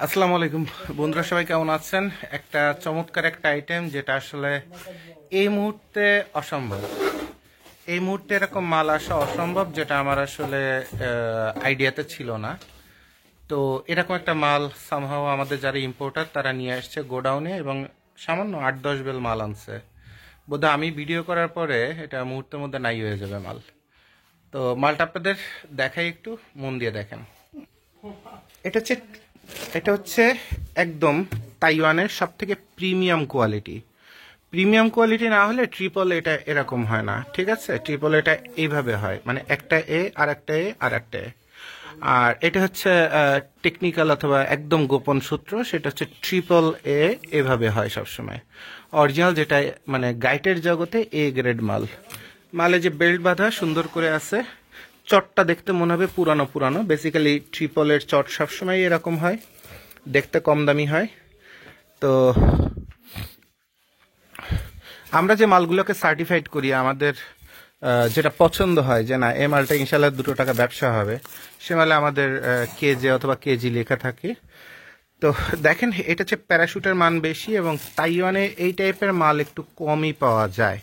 আসসালামু আলাইকুম বন্ধুরা, সবাই কেমন আছেন? একটা চমৎকার একটা আইটেম যেটা আসলে এই মুহূর্তে অসম্ভব। এই মুহূর্তে এরকম মাল আসা অসম্ভব, যেটা আমার আসলে আইডিয়াতে ছিল না। তো এরকম একটা মাল সামহাও আমাদের যারা ইম্পোর্টার তারা নিয়ে আসছে গোডাউনে, এবং সামান্য 8-10 বেল মাল আনছে। বোধহয় আমি ভিডিও করার পরে এটা মুহূর্তের মধ্যে নাই হয়ে যাবে মাল। তো মালটা আপনাদের দেখাই, একটু মন দিয়ে দেখেন। এটা হচ্ছে এটা হচ্ছে একদম তাইওয়ানের সব থেকে প্রিমিয়াম কোয়ালিটি। প্রিমিয়াম কোয়ালিটি না হলে ট্রিপল এটা এরকম হয় না, ঠিক আছে? ট্রিপল এটা এইভাবে হয়, মানে একটা এ আর একটা এ আর একটা এ। আর এটা হচ্ছে টেকনিক্যাল অথবা একদম গোপন সূত্র, সেটা হচ্ছে ট্রিপল এ এভাবে হয় সবসময়। অরিজিনাল যেটা মানে গাইটের জগতে এ গ্রেড মাল। মালে যে বেল্ট বাঁধা সুন্দর করে আছে, চটটা দেখতে মনে হবে পুরানো পুরানো। বেসিক্যালি ট্রিপলের চট সবসময় এরকম হয়, দেখতে কম দামি হয়। তো আমরা যে মালগুলোকে সার্টিফাইড করি, আমাদের যেটা পছন্দ হয় যে না এই মালটা ইনশাল্লাহ 2 টাকা ব্যবসা হবে, সে মালে আমাদের কেজে অথবা কেজি লেখা থাকে। তো দেখেন, এটা হচ্ছে প্যারাশুটের মান বেশি, এবং তাইওয়ানে এই টাইপের মাল একটু কমই পাওয়া যায়,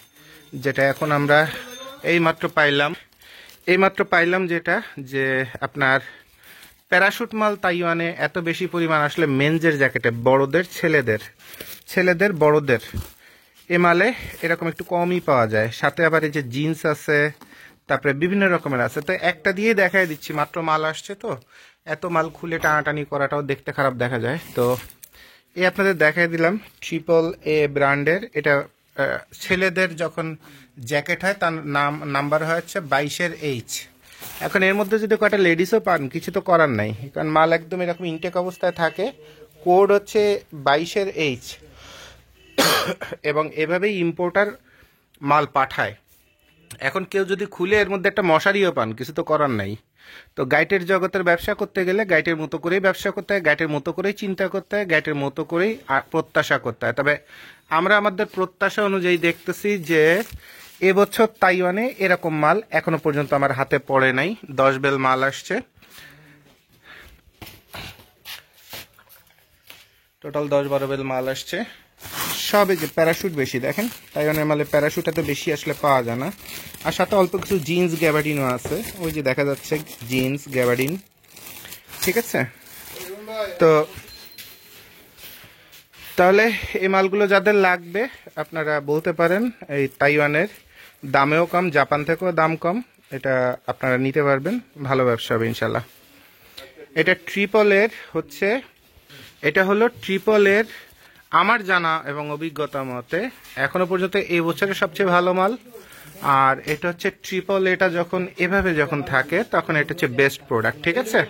যেটা এখন আমরা এইমাত্র পাইলাম যেটা যে আপনার প্যারাশুট মাল তাইওয়ানে এত বেশি পরিমাণ আসলে মেনজের জ্যাকেটে বড়দের ছেলেদের বড়দের এ মালে এরকম একটু কমই পাওয়া যায়। সাথে আবার এই যে জিন্স আছে, তারপরে বিভিন্ন রকমের আছে। তো একটা দিয়ে দেখাই দিচ্ছি, মাত্র মাল আসছে তো এত মাল খুলে টানাটানি করাটাও দেখতে খারাপ দেখা যায়। তো এই আপনাদের দেখাই দিলাম ট্রিপল এ ব্র্যান্ডের। এটা ছেলেদের যখন জ্যাকেট হয় তার নাম্বার হচ্ছে 22-এর এইচ। এখন এর মধ্যে যদি কয়টা লেডিসও পান, কিছু তো করার নাই, কারণ মাল একদম এরকম ইনটেক অবস্থায় থাকে। কোড হচ্ছে 22-এর এইচ, এবং এভাবেই ইম্পোর্টার মাল পাঠায়। এখন কেউ যদি খুলে এর মধ্যে একটা মশারিও পান, কিছু তো করার নাই। তো গাইটের জগতের ব্যবসা করতে গেলে গাইটের মতো করেই ব্যবসা করতে হয়, গাইটের মতো করেই চিন্তা করতে হয়, গাইটের মতো করেই প্রত্যাশা করতে হয়। তবে আমরা আমাদের প্রত্যাশা অনুযায়ী দেখতেছি যে এবছর তাইওয়ানে এরকম মাল এখনো পর্যন্ত আমার হাতে পড়ে নাই। 10 বেল মাল আসছে, টোটাল 10-12 বেল মাল আসছে। সবে যে প্যারাশুট বেশি, দেখেন তাইওয়ানের মালে প্যারাশুট এত বেশি আসলে পাওয়া যায় না। আর সাথে অল্প কিছু জিন্স গ্যাবার্ডিনও আছে, ওই যে দেখা যাচ্ছে জিন্স গ্যাবার্ডিন, ঠিক আছে? তো তাহলে এই মালগুলো যাদের লাগবে আপনারা বলতে পারেন। এই তাইওয়ানের দামেও কম, জাপান থেকেও দাম কম, এটা আপনারা নিতে পারবেন, ভালো ব্যবসা হবে ইনশাল্লাহ। এটা হলো ট্রিপল এর আমার জানা এবং অভিজ্ঞতা মতে এখনো পর্যন্ত এই বছরের সবচেয়ে ভালো মাল। আর এটা হচ্ছে ট্রিপল, এটা যখন এভাবে যখন থাকে তখন এটা হচ্ছে বেস্ট প্রোডাক্ট, ঠিক আছে?